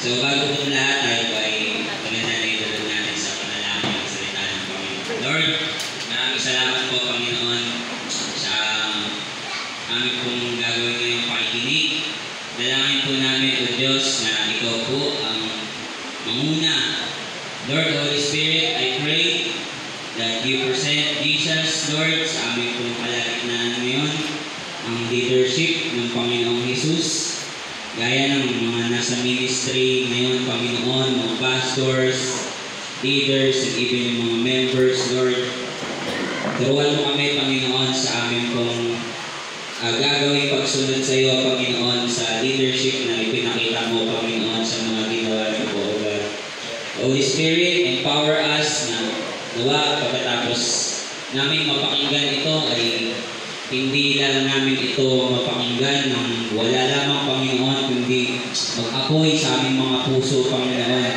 So bago po lahat ay pananalay natin sa panalangin ng salita ng Panginoon. Lord, maraming salamat po Panginoon sa aming pong gagawin ngayong pakikinig. Dalangin po namin o Diyos na Ikaw po ang manguna. Lord, Holy Spirit, I pray that you present Jesus, Lord, sa aming pong kalagitnaan ngayon, ang leadership ng Panginoong Jesus. Gaya ng mga nasa ministry ngayon, Panginoon, mga pastors, leaders, and even yung mga members, Lord. Turuan mo kami, Panginoon, sa aming pong gagawing pagsunod sa iyo, Panginoon, sa leadership na ipinakita mo, Panginoon, sa mga ginawa niyo po, Lord. Holy Spirit, empower us na nawa pagkatapos namin mapakinggan ito ay hindi lang namin ito mapakinggan ng wala lamang Panginoon, kundi mag-apoy sa aming mga puso, Panginoon.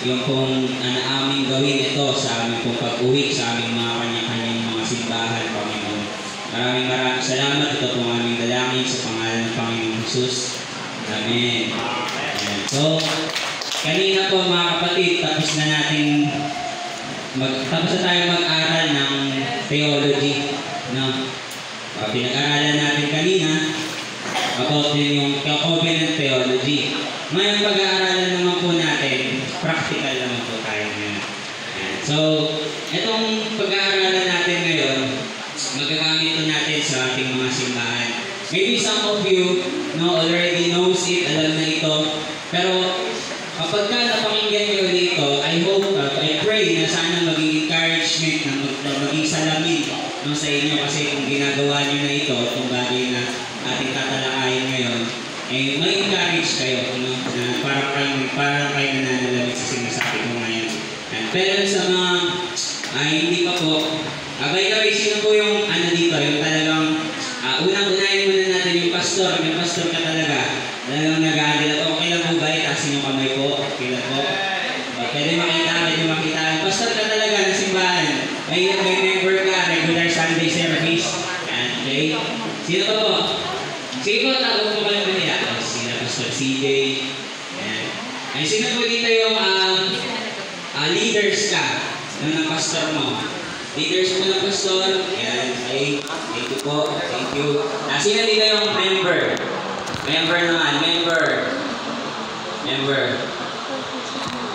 Yung pong aming gawin ito sa aming pong pag-uwi sa aming mga kanya-kanyang mga simbahan, Panginoon. Maraming salamat. Ito pong aming dalangin sa pangalan ng Panginoong Jesus. Amen. Amen. So, kanina po mga kapatid, tapos na tayo mag-aral ng theology. No? Pinag-aralan natin kanina about din yung covenant theology. Ngayon pag-aaralan naman po natin, practical naman po tayo ngayon. So, itong pag-aaralan natin ngayon, magagamit ito natin sa ating mga simbahan. Maybe some of you already knows it, alam na ito. Pero kapag napakinggan nyo dito, I pray na sana maging encouragement na maging salamin sa inyo kasi kung ginagawa nyo na ito, itong bagay na ating tatalakayin ngayon, eh may encourage kayo, na parang kayo nananalamig sa sinasabi ko ngayon. Pero sa mga hindi pa po, by the way, sino po yung dito, yung talagang unang-unahin muna natin yung pastor ka talagang nag-aadil. Okay lang po ba? Itasin yung kamay po. Okay lang po. Pwede makita. Pastor ka talaga ng simbahan. May member ka, regular Sunday service. Okay? Sino pa po? Sige po, tawag po kayo nila. Sino Pastor CJ. Ay, sino po dito yung leaders ka ng pastor mo? Leaders mo ng pastor. Ayan, okay. Thank you po. Thank you. Sino dito yung member? Member naman. Member.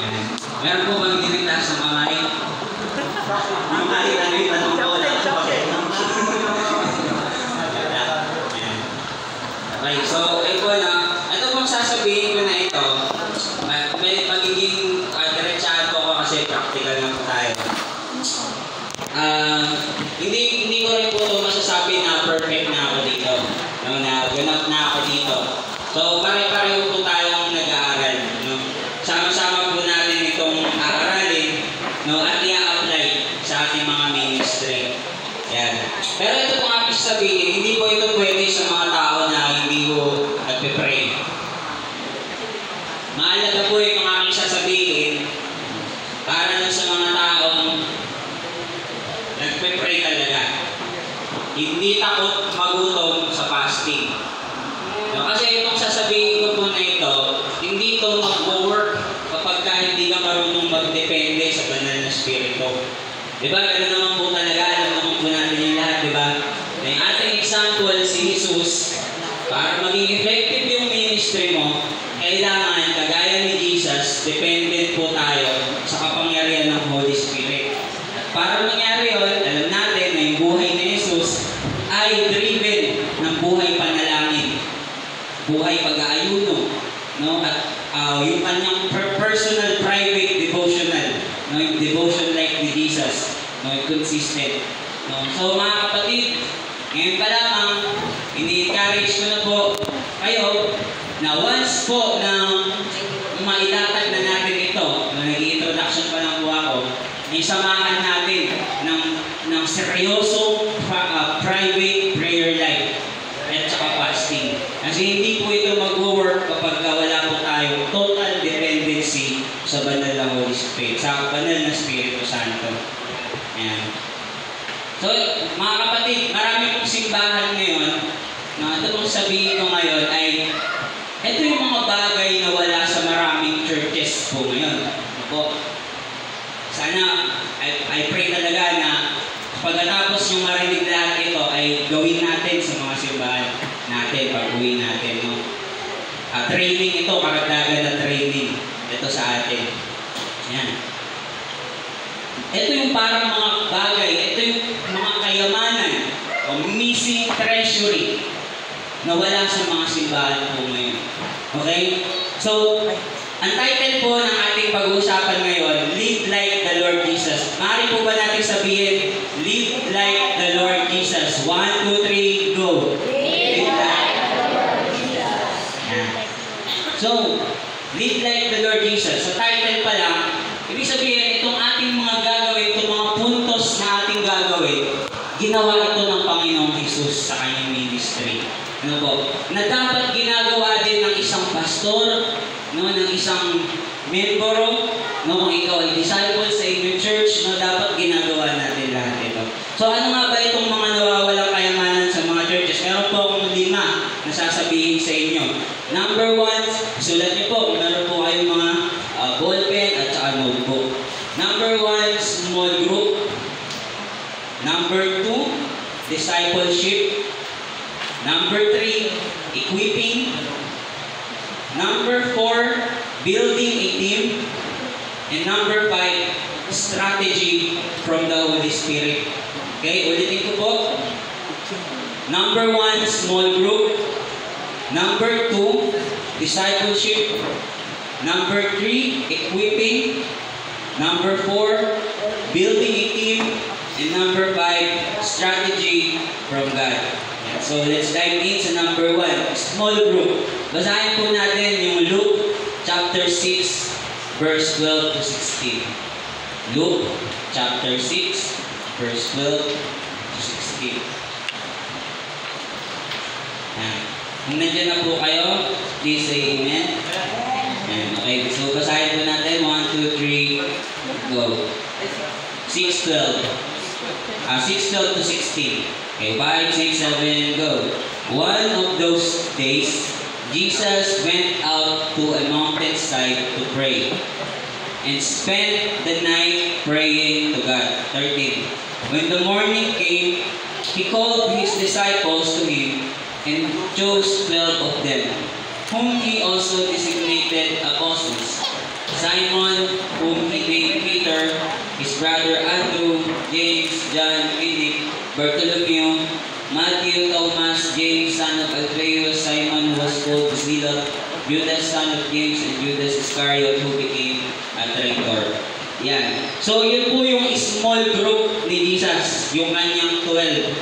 Ayan. Meron po bang dinigtas ng kamay? Yung kahit tanong ko lang. Okay, so ito pong sasabihin ko na ito. May pagiging diretsahan po ako kasi practical lang po tayo. Hindi ko rin po ito masasabi na perfect na ako dito. Na ganap na ako dito. So, pare-pareho po tayong nag-aaral. Sama-sama po natin itong aaralin at i-apply sa ating mga ministry. Yan. Pero ito po nga sabihin, hindi po ito pwede sa mga tao na hindi ko nagpe-pray. Mahalaga po yung mga aking sasabihin para lang sa mga taong nagpe-pray talaga. Hindi takot magutom sa fasting. Kasi itong sasabihin ko po na ito, hindi ito mag-work kapag hindi ka marunong magdepende sa banal na spirito. Diba? Ganun naman po talaga. Alam naman po natin yung lahat, diba? May ating example, si Jesus, para maging effective yung ministry mo, kailangan, kagaya ni Jesus, dependent po tayo sa kapangyarihan ng Holy Spirit. At para mangyari yun, alam natin na yung buhay ni Jesus ay driven ng buhay panalangin, buhay pag-aayuno, at yung kanyang personal, private, devotional, yung devotion like ni Jesus, consistent. So mga kapatid, ngayon pa lamang, ini-encourage ko na po kayo na once po na mailatag na natin ito, nag-i-introduction pa lang po ako, isamahan natin ng seryoso private prayer life at saka fasting. Kasi hindi po ito mag-work kapag wala po tayong total dependency sa banal na Holy Spirit, sa banal na Espiritu Santo. Ayan. So, mga kapatid, marami pong simbahan ngayon na ito pong sabihin ko ngayon ay ito yung mga bagay na wala sa maraming church po ngayon. Ano po? Sana, I pray talaga na pagkatapos yung marinig lahat ito ay gawin natin sa mga simbahan natin, pag-uwi natin. No? Training ito, karagdagan na training. Ito sa atin. Yan. Ito yung parang mga bagay, ito yung mga kayamanan o missing treasury na wala sa mga simbahan po ngayon. Okay? So, ang title po ng ating pag-uusapan ngayon, Live Like the Lord Jesus. Maaari po ba natin sabihin, Live Like the Lord Jesus? 1, 2, 3, go! Live like the Lord Jesus. So, Live Like the Lord Jesus. Sa title pa lang, ibig sabihin, itong ating mga gagawin, itong mga puntos na ating gagawin, ginawa ito ng Panginoong Jesus sa kanyang ministry. Ano po? Na dapat ginagawa din ng isang pastor, no, ng isang membro, no, kung ikaw ay disciple sa inyong church, no, dapat ginagawa natin lahat ito. So ano nga ba itong mga nawawalang kayamanan sa mga churches? Meron po akong 5 na sasabihin sa inyo. Number 1, sulat niyo po, meron po kayong mga ballpen at saka notebook. Number 1, small group. Number 2, discipleship. Number 3, equipping. Number 4, building a team. And number 5, strategy from the Holy Spirit. Okay, ulitin ko po. Number 1, small group. Number 2, discipleship. Number 3, equipping. Number 4, building a team. And number 5, strategy from God. So let's dive in sa number 1, small group. Basahin po natin yung Luke chapter 6, verse 12 to 16. Luke chapter 6, verse 12 to 16. Kung nandiyan na po kayo, please say amen. Okay, so basahin po natin. 1, 2, 3, go. 6:12 to 16. Okay, 5, 6, 7, go. One of those days, Jesus went out to a mountainside to pray and spent the night praying to God. 13. When the morning came, he called his disciples to him and chose 12 of them, whom he also designated apostles. Simon, whom he named Peter, his brother Andrew, James, John, Philip, Bartholomew, Matthew, Thomas, James, son of Alphaeus, Simon, who was called Zealot, Judas, son of James, and Judas Iscariot, who became a traitor. Yan. So, yun po yung small group ni Jesus, yung kanyang 12.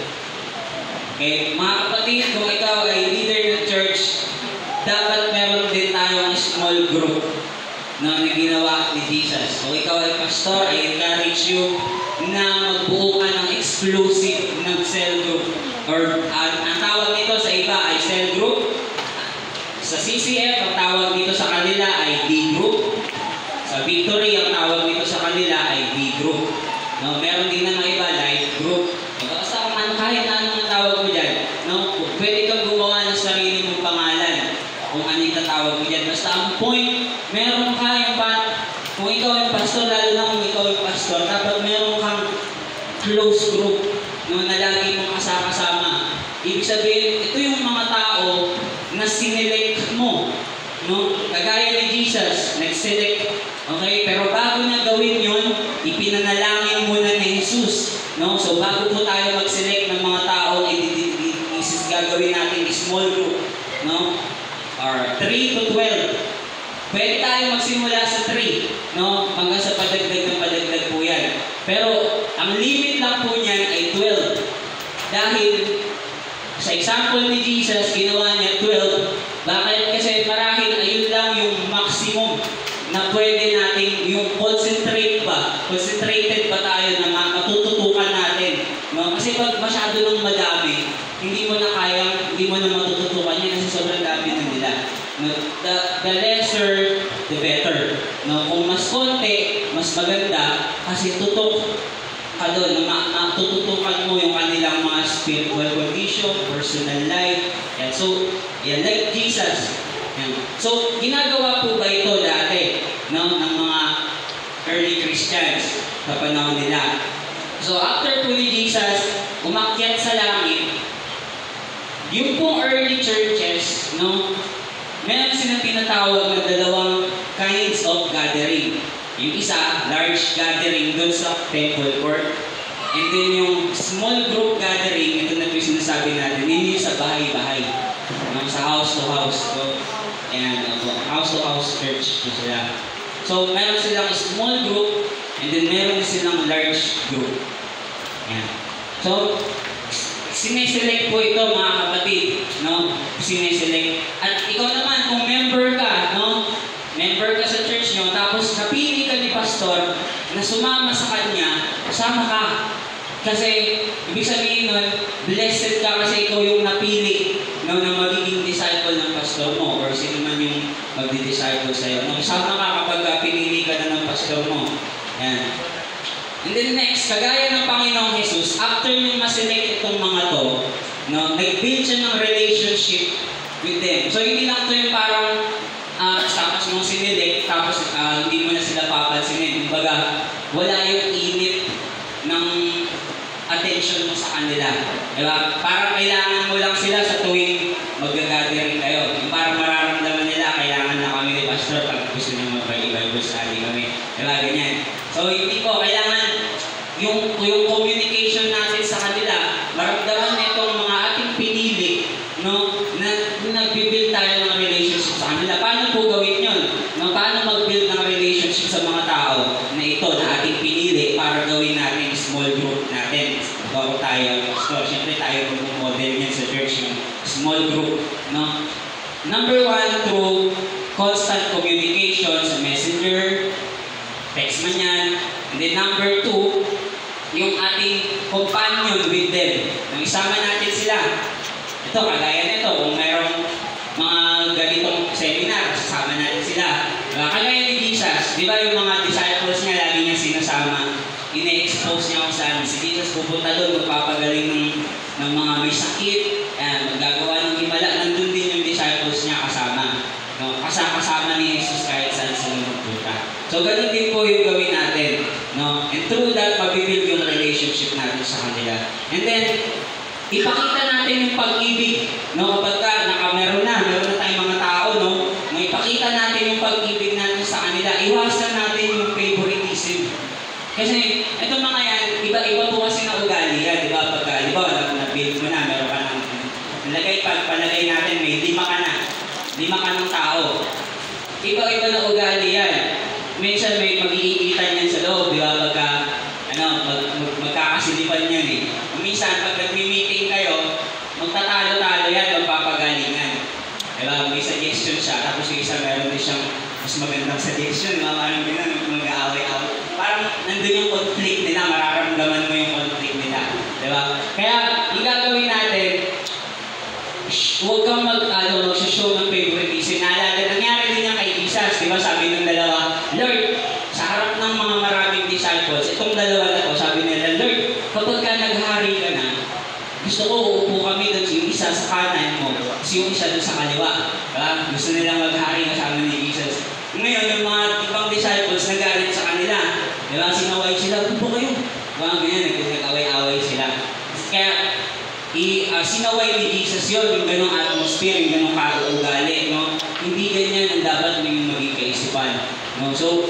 Okay, mga kapatid, kung ikaw ay leader ng church, dapat meron din tayong small group na ginawa ni Jesus. Kung ikaw ay pastor, I encourage you na magbuo ka ng exclusive ng cell group. Or ang tawag nito sa iba ay cell group. Sa CCF, ang tawag nito sa kanila ay D group. Sa Victory, ang tawag nito sa kanila ay B group. No, meron din na iba, life group. Basta kung kahit anong ang tawag mo dyan, no, pwede kang gumawa ng sarili mong pangalan kung ano yung tatawag mo dyan. Basta ang point, meron ka yung kung ikaw yung pastor, lalo na kung ikaw yung pastor, dapat meron kang close group, no, na lagi mong kasama-sama. Ibig sabihin, ito yung mga tao na sinelect mo. No? Kagaya ni Jesus, nag-select. Okay? Pero bago niya gawin yun, ipinanalangin muna ni Jesus. No? So bago po tayo mag-select ng mga tao, gagawin natin small group. No? Or 3 to 12. Pwede tayo magsimula sa 3, no? Hanggang sa padagdag ng padagdag po yan. Pero, ang limit lang po niyan ay 12. Dahil, sa example ni Jesus, ginawa niya 12. Bakit? Kasi marahil ayun lang yung maximum na pwede natin, yung concentrated pa tayo na matututukan natin. No? Kasi pag masyado ng madami, hindi mo na matututukan yan kasi sobrang dami na nila. No, the lesser, the better. No, kung mas konti, mas maganda kasi tutok ka doon. Matututukan mo yung kanilang mga spiritual condition, personal life. Yan. So, yan, like Jesus. Yan. So, ginagawa po ba ito dati? No, ng So after po ni Jesus umakyat sa langit, yung pong early churches, no, meron silang tinatawag na dalawang kinds of gathering. Yung isa, large gathering doon sa temple court. And then yung small group gathering, ito na po yung sinasabi natin, yun yung sa bahay-bahay. Sa house to house. So, ayan, house to house church po sila. So, meron silang small group, and then meron silang large group. Ayan. So, sineselect po ito mga kapatid, no? Sineselect. At ikaw naman, kung member ka, no? Member ka sa church nyo, tapos napili ka ni pastor na sumama sa kanya, sama ka. Kasi, ibig sabihin nun, blessed ka kasi ikaw yung napili, no, na magiging disciple ng pastor mo or sino man yung magdi-disciple sa'yo. No? Sama ka kapag pinili ka na ng pastor mo. Yan. And then next, kagaya ng Panginoong Jesus, after nyung maselect itong mga to, no, nag-build siya ng relationship with them. So, hindi lang ito yung parang tapos mong sinilect, tapos hindi mo na sila papansinin. Kumbaga, wala yung init ng attention mo sa kanila. Diba? Parang kailangan mo lang sila sa tuwing mag-gathering kayo. Yung parang mararamdaman nila, kailangan na kami ni pastor pag gusto nyo mag-Bible study kami. Diba? Ganyan. So, hindi po, kailangan yung communication natin sa kanila, maramdaman na itong mga ating pinili, no, na nag-build tayo ng relationship sa kanila. Paano po gawin yun? No, paano mag-build ng relationship sa mga tao na ito, na ating pinili para gawin natin small group natin? Bago tayo, pastor, siyempre tayo mag-model niyan sa church, yung small group, no? Number 1, through constant communication sa messenger, text man yan. And then number 2, yung ating companion with them. Nang isama natin sila. Ito, kagaya nito, kung mayroong mga ganitong seminar, sasama natin sila. Kagaya ni Jesus, di ba yung mga disciples niya, lagi niya sinasama, ine-expose niya kung saan. Si Jesus pupunta doon, magpapagaling ng mga may sakit, maggagawa ng himala, nandun din yung disciples niya kasama. No? Kasama ni Jesus kahit saan sila magpunta. So, ganun din po yung gawin natin. No? And through that, mabibuild yung relationship natin sa kanila. And then, ipakita natin yung pag-ibig. No? Kapag meron na tayong mga tao, no? Ipakita natin yung pag-ibig natin sa kanila. Iwasan natin yung favoritism. Kasi, ito mga yan, iba-iba po kasi na ugali yan. Diba? Pagka, na-build mo na, meron ka ng palagay natin, may 5 ka na. 5 ka ng tao. Iba-iba na ugali yan. Minsan may mag-iikitan yan sa loob, di ba? Magkakasilipan yan eh. Minsan, pag nag-meeting kayo, magtatalo-talo yan, magpapagalingan. Di ba? May suggestion siya, tapos yung isa meron din siyang mas magandang suggestion, di ba? Parang gano'n, mag-aaway-aaway. Parang nandun yung conflict nila, mararamdaman mo yung conflict nila. Di ba? Kaya, yung gagawin natin, huwag kang mag-show ng favoritism. Naalala, nangyari din yan kay Jesus. Di ba? Sabi ng dalawa, Lord, sa harap ng mga maraming disciples, itong dalawa na to, sabi nila, Lord, kapag ka naghari ka na, gusto ko uupo kami doon yung isa sa kanan mo, kasi yung isa doon sa kaliwa. Diba? Gusto nilang maghari kasama ni Jesus. Ngayon, yung mga ibang disciples nagalit sa kanila. Diba? Sinaway sila, upo kayo. Diba? Ganyan, nag-away-away sila. Kaya, sinaway ni Jesus yun, yung ganong atmosphere, yung ganong kaugali, no? Hindi ganyan ang dapat yung maging kaisipan. No? So,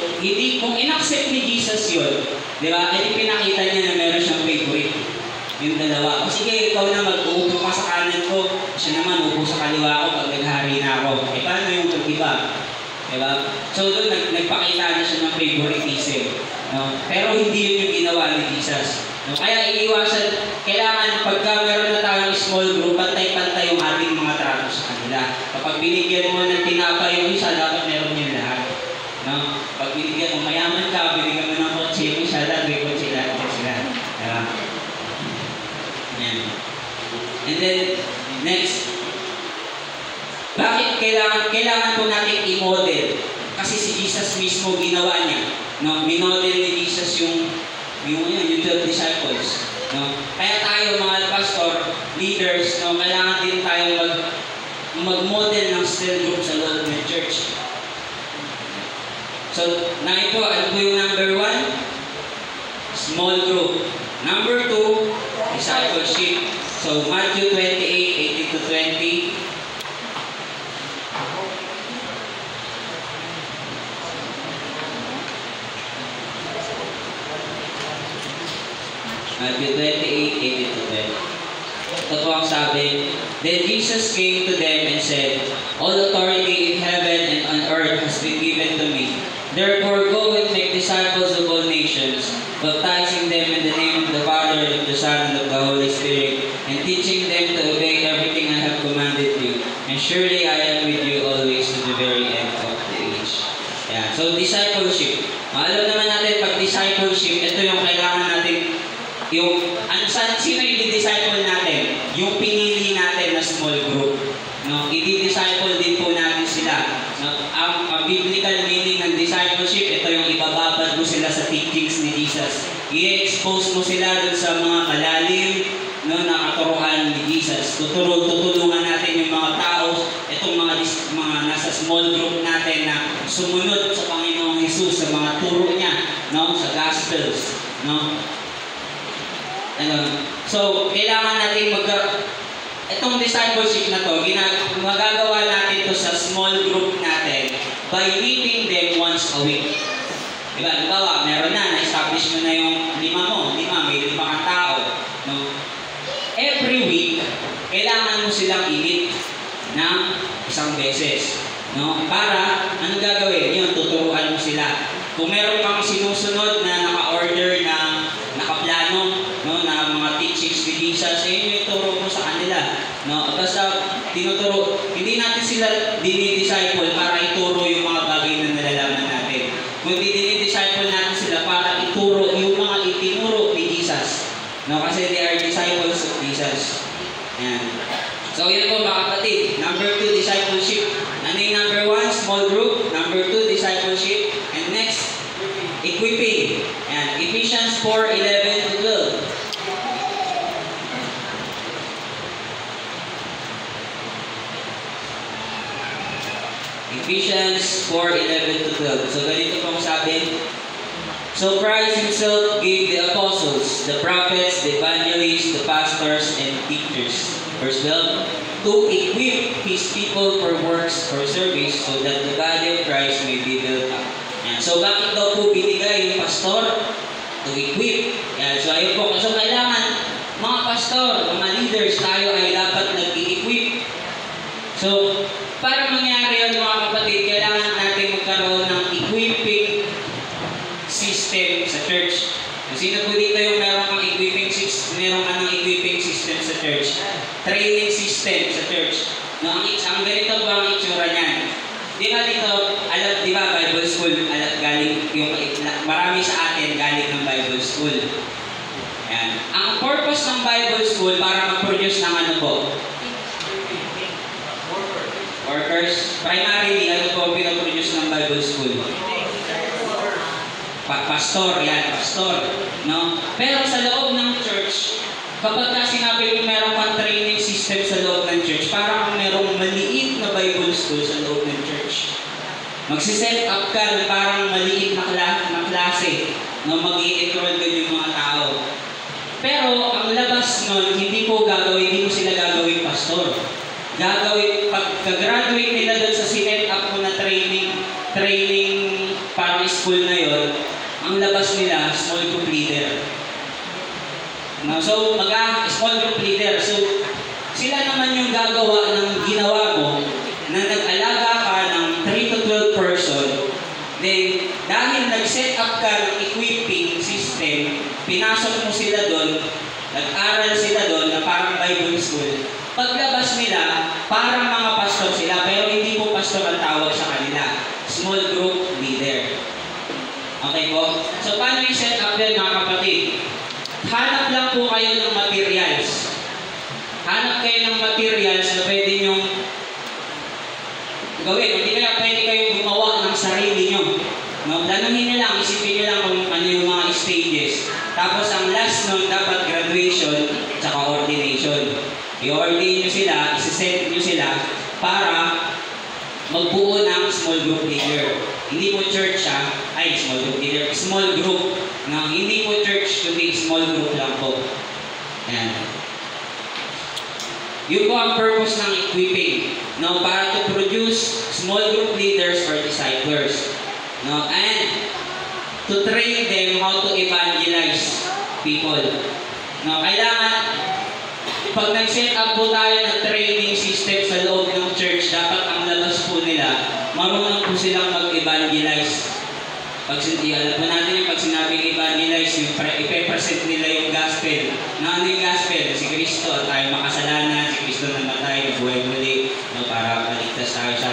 kung in-accept ni Jesus yun, di ba, ay pinakita niya na meron siyang favorite. Yung dalawa. O sige, ikaw na mag-uupo ka sa kanan ko, siya naman uupo sa kaliwa ko pag naghari na ako. Eh, paano yung iba? Di ba? So, doon nagpakita na siya ng favoritism. No? Pero hindi yun yung ginawa ni Jesus. No? Kaya iiwasan, kailangan pagka meron na tayong small group, pantay-pantay yung ating mga trato sa kanila. Kapag binigyan mo ng tinapay yung isa, dapat meron yung lahat. No? Pag binigyan mo, mayaman ka, binigyan mo ng kotse yung isa, dapat may kotse lahat sila. Diba? Yan. And then, next. Bakit kailangan po natin i-model? Kasi si Jesus mismo ginawa niya. No? Minodel ni Jesus yung 12 disciples. No? Kaya tayo mga pastor, leaders, no, kailangan din tayo mag-model ng cell group sa loob ng church. So, na ito, ano po yung number 1? Small group. discipleship. So, Matthew 28, 18 to 20. Matthew 28, 18 to 20. Ito po ang sabi, Then Jesus came to them and said, All authority in heaven and on earth has been given to me. Therefore go and make disciples of all nations, baptizing them in the name of the Father, and of the Son, and of the Holy Spirit, and teaching them to obey everything I have commanded you. And surely I am with you always to the very end of the age. Yeah. So discipleship. Alam naman natin, pag discipleship, ito yung kailangan natin. Sino yung i-disciple natin? Yung pinili natin na small group. No? I-disciple din po natin sila. No? Ang biblical meaning ng discipleship, ito yung ibababad mo sila sa teachings ni Jesus. I-expose mo sila dun sa mga malalim, no, na katuruan ni Jesus. Tutulungan natin yung mga tao, itong mga nasa small group natin na sumunod sa Panginoong Jesus sa mga turo niya, no, sa Gospels. No? So, kailangan natin itong discipleship na to, magagawa natin to sa small group natin by meeting them once a week. Diba? Halimbawa, meron na-establish mo na yung may 5 kang tao. No? Every week, kailangan mo silang i-meet ng isang beses. No? Para, anong gagawin? Yun, tuturuan mo sila. Kung meron kang sinusunod na naka-order na nakaplano, no, na mga teachings ni Jesus, yun yung ituro mo sa kanila. No? Basta tinuturo, hindi natin sila dinidisciple para ituro yung mga bagay na nalalaman natin. Kundi dinidisciple natin sila para ituro yung mga itinuro ni Jesus. No? Kasi they are disciples of Jesus. Ayan. So yun po mga kapatid. Number 2, discipleship. Ano yung number 1? Small group. Number 2, discipleship. And next, equipping. Ayan. Ephesians 4:11 to 12. Ephesians 4:11 to 12. So ganito pong sabi. So Christ Himself gave the apostles, the prophets, the evangelists, the pastors, and teachers. Verse 12. To equip His people for works for service so that the body of Christ may be built up. Yan. So bakit daw po binigay yung pastor? To equip. Yan. So ayun po. So kailangan mga pastor, mga leaders, tayo ay dapat nag-i-equip. So para mangyari yun mga kapatid, kailangan natin magkaroon ng equipping system sa church. Sino po dito yung meron kang equipping system sa church? Training system sa church. No, ang ganito ba ang itsura niyan? Di ba dito, di ba Bible school, marami sa atin galing ng Bible school. Ayan. Ang purpose ng Bible school para mag-produce ng ano po? Workers. Primarily, ano po ang pinaproduce ng Bible school? Pastor, yan, pastor. No? Pero sa loob ng church, kapag sinabi mo meron pang training system sa loob ng church, parang merong maliit na Bible school sa loob ng church. Magsiset up ka ng parang maliit na klase, no? Mag-i-enroll doon yung mga tao. Pero ang labas nun, hindi mo sila gagawin pastor. Pagka-graduate nila doon sa sinet up mo na training parang school na yon, ang labas nila, small group leader. No, so, small group leader. So, sila naman yung gagawa ng ginawa mo na nag-alaga ka ng 3 to 12 person. Then, dahil nag-set up ka ng equipping system, pinasok mo sila doon, nag-aral sila doon na parang Bible school. Paglabas nila, parang mga pastor sila, pero hindi po pastor ang tawag sa kanila. Small group leader. Okay po? So, paano i-set up yan mga kapatid? Hanap lang po kayo ng materials. Hanap kayo ng materials na pwede nyong gawin. Hindi kaya pwede kayong gumawa ng sarili nyo. No? Danuhin nyo lang, isipin nyo lang kung ano yung mga stages. Tapos ang last nun, dapat graduation tsaka ordination. I-ordain nyo sila, isi-set nyo sila para magbuo ng small group leader. Hindi po church small group leader, small group. No, hindi po church, kundi small group lang po. Ayan. Yun po ang purpose ng equipping. No, para to produce small group leaders or disciples. No, and to train them how to evangelize people. No, kailangan pag nag-set up po tayo ng training system sa loob ng church, dapat ang labas po nila, marunong po silang mag-evangelize. Pag alam po natin yung pag sinabing evangelize, yung ipe-present nila yung gospel. Na ano yung gospel? Si Kristo at tayo makasalanan, si Kristo namatay, nabuhay muli, no, para maligtas tayo sa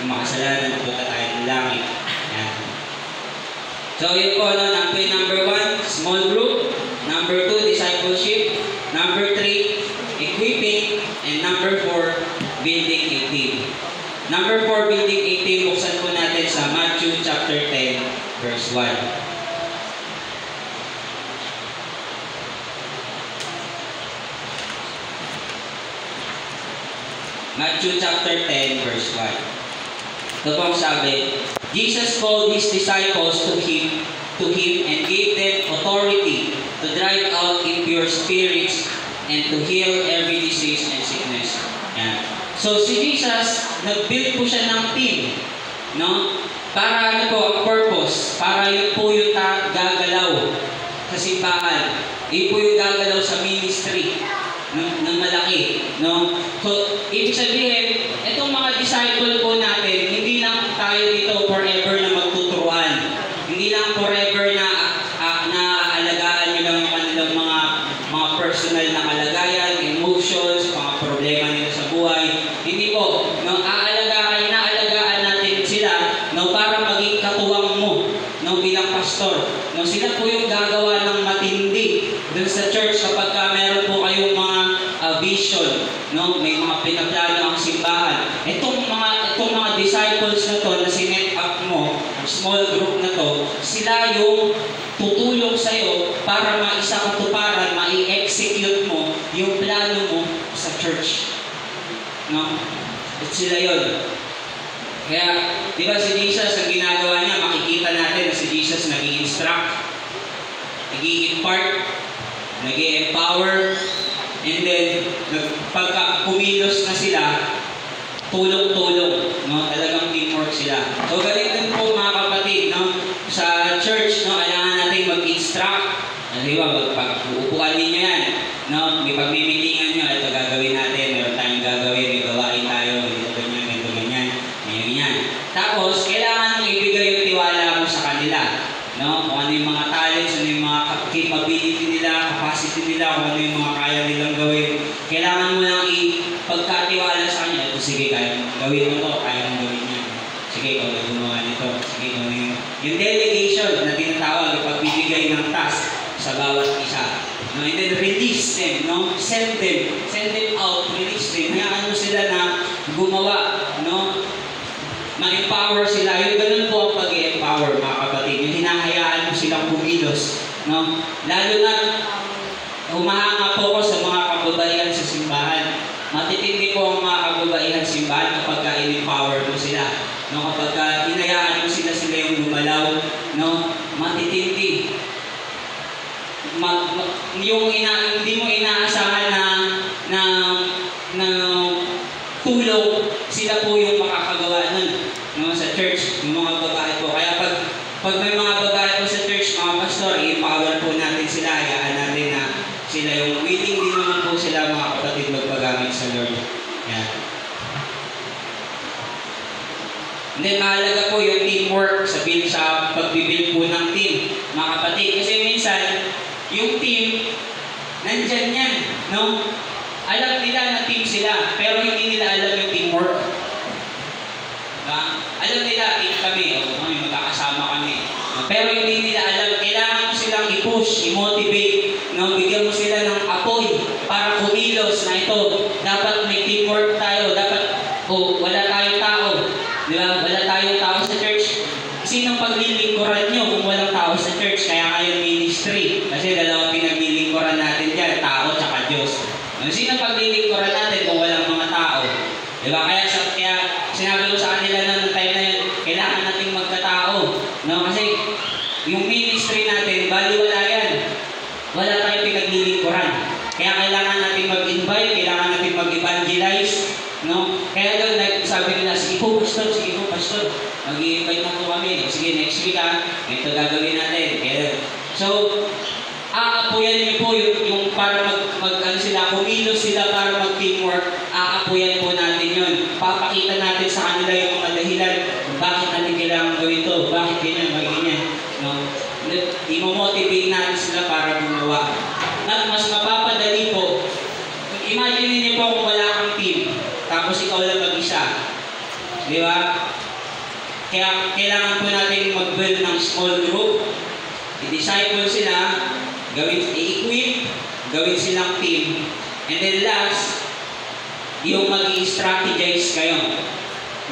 makasalanan, napunta tayo ng langit. Yan. So yun po, no, number 1, small group. Number 2, discipleship. Number 3, equipping. And number 4, building a team. Number 4, building a team, buksan po natin sa Matthew chapter 10, verse 1. Matthew chapter 10, verse 1. Ito po ang sabi, Jesus called His disciples to Him and gave them authority to drive out impure spirits and to heal every disease and sickness. Yan. So si Jesus, nag-build po siya ng team, no? Para ano po ang purpose? Para yun po yung gagalaw sa simbahan. Yun po yung gagalaw sa ministry ng malaki, no? So, ibig sabihin, itong mga disciple po natin, hindi lang tayo dito forever na magtuturuan. Hindi lang forever na naalagaan nyo lang yung kanilang mga personal na kalagayan, emotions, mga problema nila sa buhay. Hindi po, no? Inaalagaan natin sila, no, para maging katuwang mo, no, bilang pastor. No, sila po yung gagawa ng matindi dun sa church kapag meron po kayong mga vision, no, may mga pinaplano ang simbahan. Itong mga disciples na to na sinet up mo, small group na to, sila yung tutulong sa iyo para maisakatuparan, mai-execute mo yung plano mo sa church. No? At sila yun. Kaya, di ba si Jesus, ang ginagawa niya, makikita natin na si Jesus nag-i-instruct, nag-i-impart, nag-i-empower, and then, pagka kumilos na sila, tulong-tulong, no? Talagang teamwork sila. So, galing din po mga kapatid, no? Sa church, no, kailangan natin mag-instruct. Di ba, pag-uupuan ninyo yan, no? May pagmimitingan nyo, ito gagawin natin, meron tayong gagawin, may gawain tayo, ganyan. Tapos, kailangan mong ibigay yung tiwala mo sa kanila. No? Kung ano yung mga talents, ano yung mga capability nila, capacity nila, kung ano yung mga kaya nilang gawin. Kailangan mo lang ipagkatiwala sa kanya. Ito, sige, kaya gawin mo to, kaya mong gawin yan. Sige, ikaw na gumawa nito. Sige, ikaw na yung... Yung delegation na tinatawag, yung pagbibigay ng task sa bawat isa. No? And then release them, no? Send them out, release them. Hayaan mo sila na gumawa, no? Ma-empower sila. Yung ganun po ang pag-empower, mga kapatid. Yung hinahayaan mo silang kumilos. No? Lalo na humahanga po ko sa mga kababaihan sa simbahan. Matitindi po ang mga kababaihan sa simbahan kapag in-empower mo sila. No? Kapag hinayaan mo sila yung gumalaw, no? Matitindi. Hindi mo inaasahan na tulong, sila po yung makakagawa nun, no, sa church, yung mga babae po. Kaya pag may mga babae po sa church, mga pastor, i-empower po natin sila, hayaan natin na sila yung willing din naman po sila, mga kapatid, magpagamit sa Lord. Yan. And then, mahalaga po yung teamwork sa pagbibuild po ng team, mga kapatid. Kasi minsan, yung team, nandyan yan, no? Alam nila na team sila, pero hindi nila alam yung teamwork. Alam nila, team kami, magkakasama kami. Pero hindi nila alam, kailangan mo silang i-push, i-motivate, no? Bigyan mo sila ng apoy para kumilos na ito. Dapat may teamwork tayo, dapat, wala tayong tao. Di ba? Wala tayong tao sa church. Sinong paglilingkuran nyo kung walang tao sa church? Kaya ngayon ministry. Kasi dalawang pinaglilingkuran natin dyan, tao at Diyos. Sino paglilingkuran natin kung walang mga tao? Diba? Kaya sinabi ko sa kanila ng time na yun, kailangan natin magkatao. No? Kasi yung ministry natin, baliwala yan. Wala tayong pinaglilingkuran. Kaya kailangan natin mag-invite, kailangan natin mag-evangelize. ano sila, kumilos sila para mag-teamwork, aapuyan po natin yun. Papakita natin sa kanila yung mga dahilan, bakit natin kailangan gawin ito, bakit ganyan, bakit ganyan. No? I-motivate natin sila para gumawa. At mas mapapadali po, imagine niyo po kung wala kang team, tapos ikaw lang mag-isa. Di ba? Kaya kailangan po natin mag-build ng small group, i-disciple sila, i-equip, gawin silang team, and then last, yung mag-i-strategize kayo.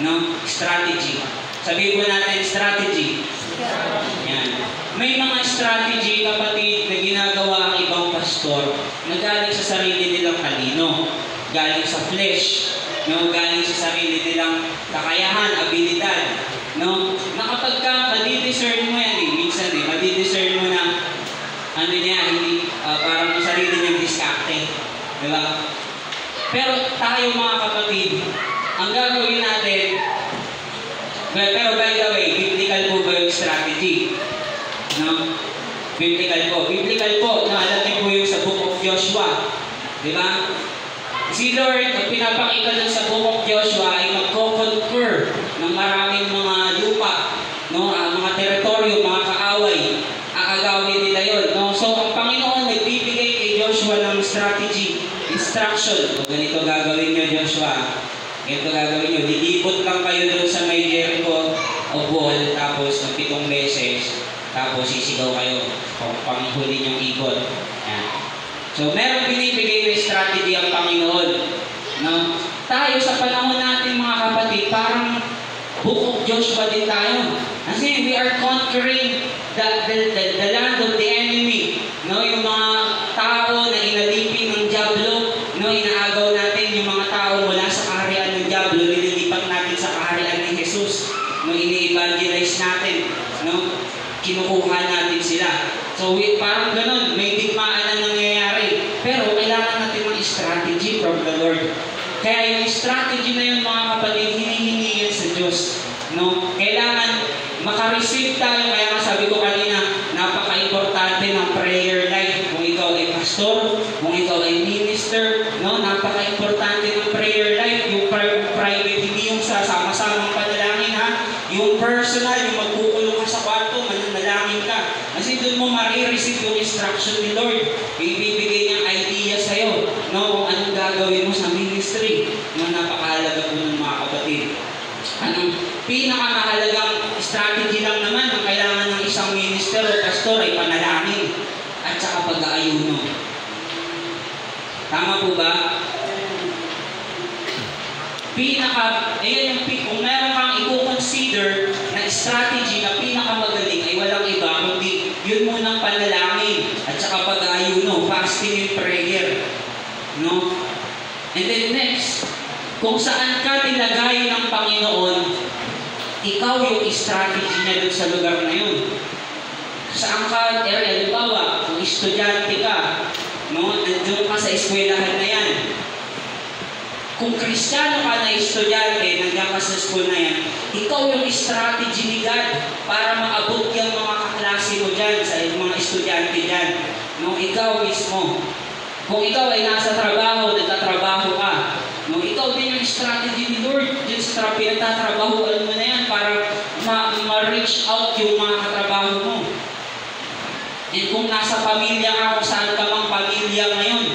No? Strategy. Sabihin po natin, strategy. Yan. May mga strategy, kapatid, na ginagawa ang ibang pastor na galing sa sarili nilang talino, galing sa flesh, no? Galing sa sarili nilang kakayahan, abilidad. No? Na kapag ka, madidiscern mo yan minsan madidiscern mo na ano niya, hindi, parang sarili niyang diskarte. Diba? Pero tayo mga kapatid, ang gagawin natin, pero by the way, biblical po ba yung strategy? No? Biblical po, naalala niyo po yung sa Book of Joshua. Diba? Si Lord, ang pinapakita dun sa Book of Joshua ay magko-conquer ng maraming mga lupa, no? Mga teritoryo, mga kaaway. Aagawin nila yun. No? So, ang Panginoon nagbibigay kay Joshua ng strategy, instruction. So, ganito gagawin nyo, Joshua. Ganito gagawin nyo. Lilipot lang kayo doon sa may Jericho o wall, tapos ng 7 beses, tapos sisigaw kayo kung panghuli niyong ikot. Yan. So, meron binibigay na strategy ang Panginoon. No? Tayo sa panahon natin mga kapatid, parang Book of Joshua din tayo. Kasi we are conquering the land of the enemy. No? Yung mga tao na inalipin ng Diablo, no? Inaagaw natin yung mga tao mula sa kaharian ng Diablo, nililipat natin sa kaharian ng Jesus. No? Ini-evangelize natin. No? Kinukuha natin sila. So, parang ganun, may digmaan na nangyayari. Pero kailangan natin ng strategy from the Lord. Kaya yung strategy na yun, mga kapatid, hinihingi yan sa Diyos. No? Kailangan makareceive tayo. Kaya nga sabi ko kanina, napaka-importante ng prayer life. Kung ikaw ay pastor, kung ikaw ay minister, no? Napaka-importante ng prayer life. Yung private, hindi yung sa sama-samang panalangin, ha? Yung personal, yung magkukulong ka sa kwarto, mananalangin ka. Kasi doon mo marireceive yung instruction ni Lord. Ibibigay niyang idea sa'yo, no? Kung anong gagawin mo sa ministry. No? Napakahalaga po ng mga kapatid. Anong pinakamahalagang strategy lang naman ang kailangan ng isang minister o pastor ay panalangin at saka pag-aayuno. Tama po ba? Kung meron kang i-consider na strategy na pinakamagaling ay walang iba, kundi yun munang panalangin at saka pag-aayuno, fasting and prayer. No? And then next, kung saan ka nilagay ng Panginoon, ikaw yung strategy niya dun sa lugar na yun. Saan ka, halimbawa, kung estudyante ka, no? Nandun ka sa eskwelahan na yan. Kung Kristiyano ka na estudyante, nandiyan ka sa school na yan, ikaw yung strategy ni God para maabot yung mga kaklase mo dyan, sa mga estudyante dyan. No? Ikaw mismo. Kung ikaw ay nasa trabaho, nagtatrabaho ka, no? Ikaw din yung strategy ni Lord dyan sa pinagtatrabahoan mo na yan para ma-reach out yung mga katrabaho mo. And kung nasa pamilya ka, kung saan ka mang pamilya ngayon,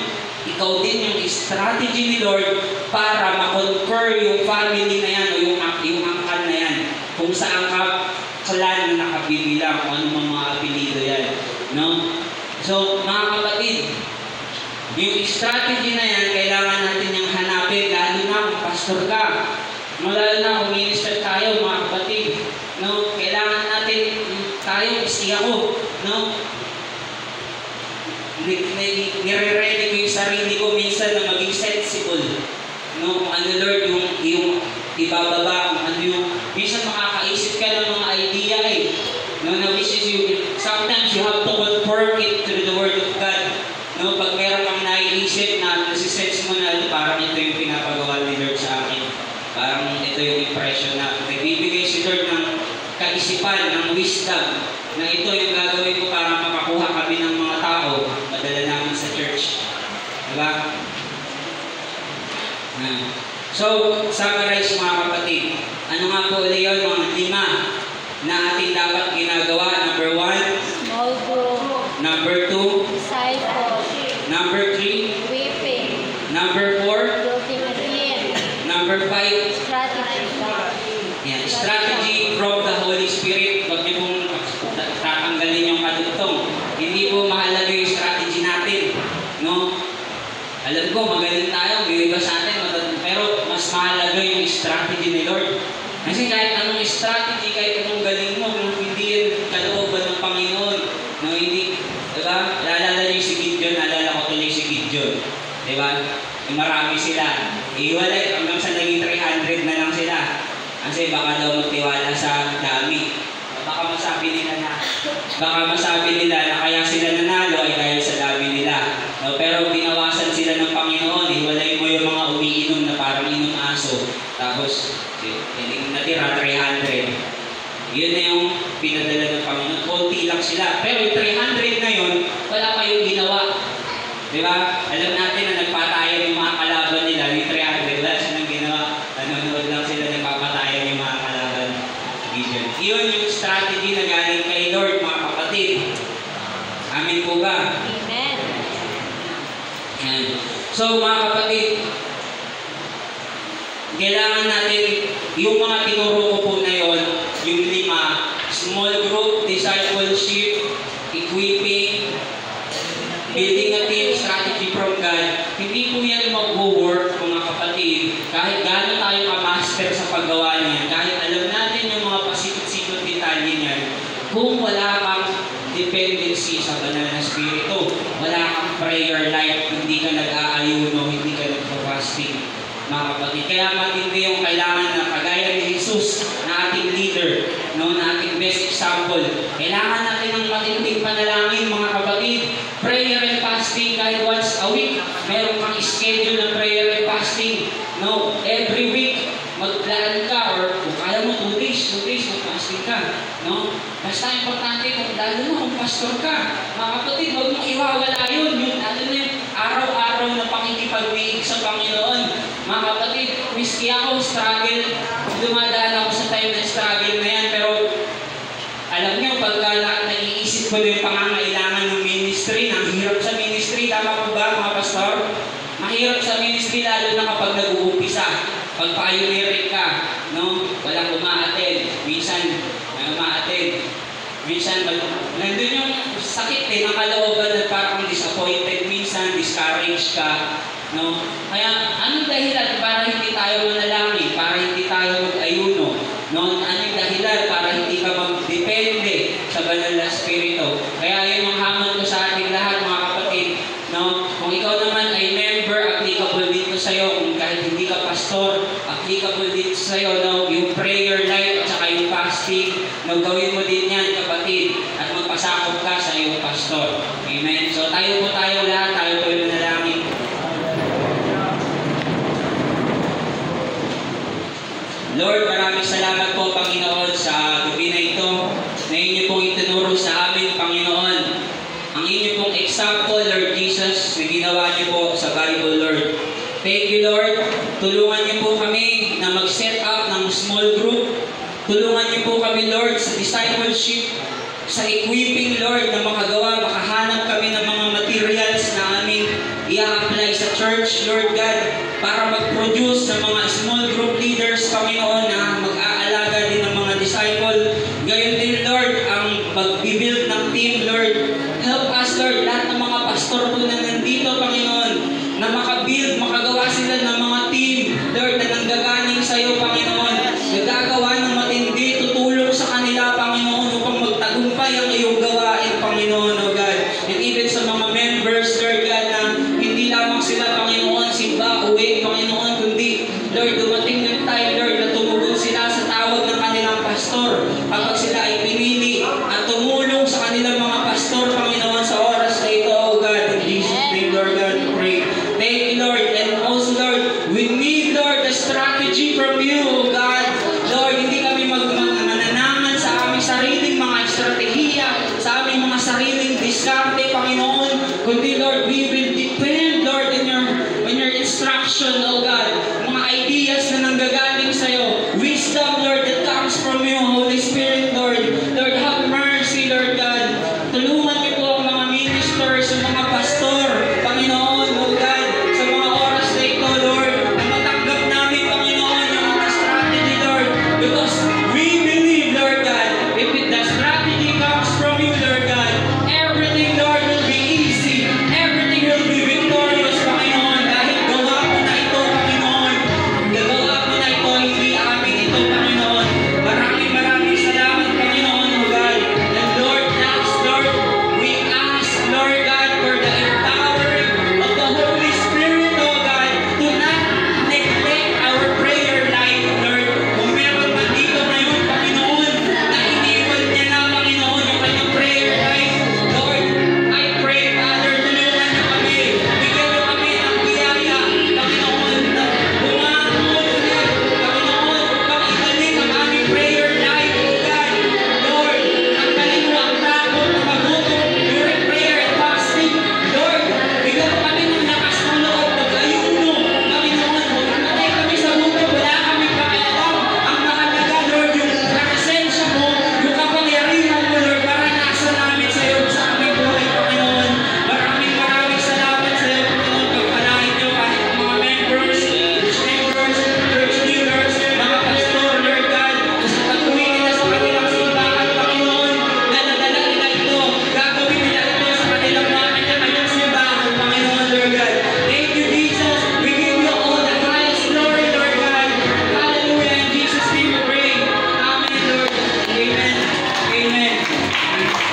ikaw din yung strategy ni Lord para ma-conquer yung family na yan o yung angkan na yan. Kung saan ka clan na nakabibilang, kung ano mga apelido yan. No? So, mga kapatid, yung strategy na yan, kailangan natin yung hanapin, lalo na kung pastor ka. Lalo na kung minister tayo, mga kapatid. No? Kailangan natin, tayo, iski ako. No? Nire-ready ko yung sarili ko minsan na maging sensible. No? Kung ano Lord, yung ibababa, kung ano yung, minsan makakaisip ka ng mga idea No? Na which is sometimes you have to conform it to the Word of God. No? Pag meron kang naiisip na nasisense mo na parang ito yung pinapagawa ni Lord sa akin. Parang ito yung impression na nagbibigay si Lord ng kaisipan, ng wisdom, na ito yung gagawin ko para makakuha kami ng mga tao, madala namin sa church. Diba? So, summarize mga kapatid. Ano nga po ulit yun? Mga 5 na ating dapat ginagawa. Number 1, Small group. number 2, Disciple. number 3, Weeping. number 4, Building a team. number 5, Strategy. yan, strategy from the Holy Spirit. Huwag niyo pong tatanggalin yung kadugtong. Hindi po mahalaga yung strategy natin. No? Alam ko, magaling tayo, may iba sa atin, pero mas mahalaga yung strategy ni Lord. Kasi kahit anong strategy, kahit anong galing mo, kung hindi yan kalooban ng Panginoon, no, hindi, diba? Naalala niyo si Gideon, naalala ko tuloy si Gideon. Diba? Yung marami sila. Iwalay, hanggang sa naging 300 na lang sila. Kasi baka daw magtiwala sa dami. Baka masabi nila na kaya sila nanalo ay dahil sa dami nila. No, pero binawasan sila ng Panginoon. Iwalay mo yung mga umiinom na parang inom aso. Tapos, natira 300. Yun na yung pinadala ng Panginoon. Konti lang sila. Pero yung 300 na yun, wala pa yung ginawa. Diba? Alam natin na nagpatayan yung mga kalaban nila. Yung 300, wala silang ginawa. Nanonood lang sila nagpapatayan yung mga kalaban. Yun yung strategy na galing kay Lord, mga kapatid. Amin po ba? Amen. So, mga kapatid, kailangan natin yung mga tinuro ko po na yun, yung 5, small group, discipleship, equipping, building a team, strategy from God. Hindi po yan mag-work, mga kapatid, kahit gano'n tayo ka-master sa paggawa niyan, kahit alam natin yung mga pasikot-sikot detalye niyan, kung wala kang dependency sa banal na spirito, wala kang prayer life, hindi ka nag-aayuno, hindi ka nag-fasting, mga kapatid. Kaya matindi yung kailangan na kagaya ni Jesus na ating leader, no, na ating best example. Kailangan natin ng matinding panalangin, mga kapatid. Prayer and fasting kahit once a week. Meron kang schedule ng prayer and fasting. No, every week maglaan ka, or kung kaya mo 2 days mag-fasting ka. No? Basta importante kung lalo na kung pastor ka. Mga kapatid, huwag mong iwawala yun. Yung lalo na yung araw-araw na pakikipag-wiig sa Panginoon. Mga kapatid, miski ako, struggle. Dumadaan ako sa time na struggle na yan. Pero alam niyo, pagka naiisip ko yung pangangailangan ng ministry, ang hirap sa ministry, tama po ba mga pastor? Mahirap sa ministry lalo na kapag nag-uumpisa. Pag pioneering ka, no? Walang umaattend. Minsan, may umaattend. Minsan, nandun yung sakit ng kalooban at parang disappointed. Minsan, discouraged ka. No? Kaya, anong dahilan para hindi tayo manalangin? Para hindi tayo mag-ayuno? No? Anong dahilan para hindi ka magdepende sa banal na spirito? Kaya yun yung hamon ko sa ating lahat, mga kapatid. No? Kung ikaw naman ay member, applicable dito sa'yo. Kung kahit hindi ka pastor, applicable dito sa'yo. No? Yung prayer life at saka yung fasting, no? Gawin mo din yan, kapatid. At magpasakop ka sa iyong pastor. Amen? So tayo lahat, tayo po yung manalangin. Lord, maraming salamat po, Panginoon, sa gabi na ito na inyo pong itinuro sa amin, Panginoon. Ang inyo pong example, Lord Jesus, na ginawa niyo po sa Bible, Lord. Thank you, Lord. Tulungan niyo po kami na mag-set up ng small group. Tulungan niyo po kami, Lord, sa discipleship, sa equipping, Lord, na makahanap kami ng mga materials na aming i-apply sa church, Lord God, para mag-produce ng mga small group leaders, Panginoon, na mag-aalaga din ng mga disciple. Gayon din, Lord, ang pag-build ng team, Lord. Help us, Lord, lahat ng mga pastor po na nandito, Panginoon, na makagawa sila ng mga team, Lord, na nanggagaling sa iyo, Panginoon. Nagagawa ng matindi, tutulong sa kanila, Panginoon, upang magtagumpay ang iyong gawain, Panginoon, O God. And even sa mga members, Lord God, na hindi lamang sila, Panginoon, simba, uwi, Panginoon, kundi, Lord, dumating yung time, Lord, na tumugon sila sa tawag ng kanilang pastor. Kapag sila ay pinili at tumulong sa kanilang mga pastor, Panginoon, sa oras na ito, O God. In Jesus' name, Lord God, we pray. Thank you, Lord. And also, Lord, we need, Lord, the strategy from you, O God. Lord, hindi kami mananangan sa aming sariling mga estratehiya, sa aming mga sariling diskarte, Panginoon, kundi, Lord, we will depend, Lord, in your action, O God.